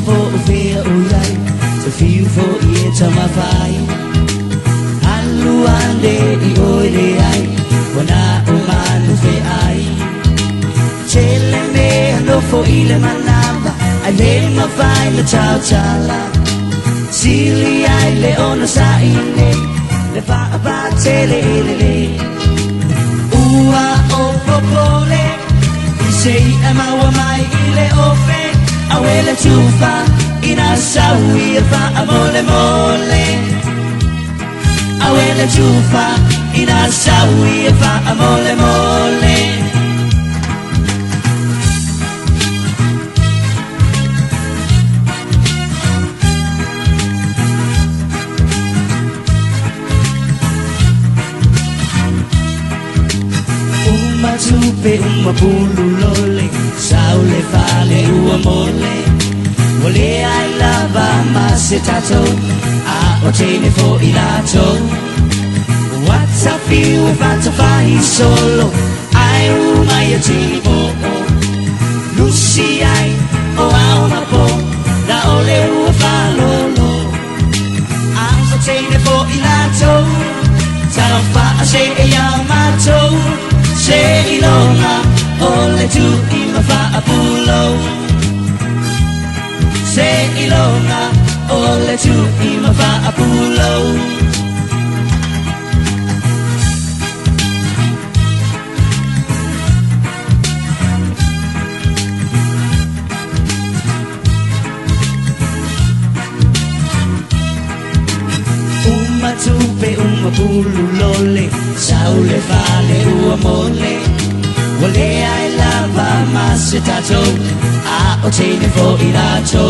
for fear uyai to feel for it my fire alu ande I oile ai wana umanu fe ai chele me no for ile manamba ale ma fai la ciao chala sili ai le ono sa ine le fa ba tele le ua o popole sei amawa mai ile ofe awele chufa ina sawi fa amole mole awele chufa ina sawi fa amole mole Tupe umapulu lole saule fale uamole wole ai lava masetato a otene fo ilato what I feel if I fai solo ai umai atini po Lucy ai o alma po da ole uafalolo a otene fo ilato tafa se e yamato se ilona ole tu ima fa apulo se ilona ole tu ima fa apulo uma tupe uma pulu lole saule fale uamole wole ai lava masetato a otene fo ilato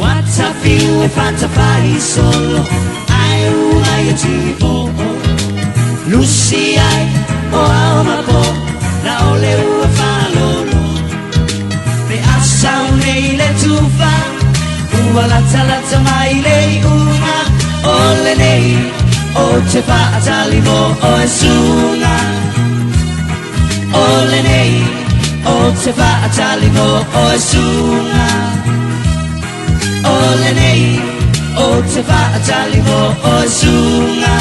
what I feel if I fai solo ai umai atini po Lucy ai o alma po na ole uafalolo pe asa unei le tufa ualatalata mai le una ole nei o te fa atali mo o esunga ole nei o te fa atali mo o esunga ole nei o te fa atali mo o esunga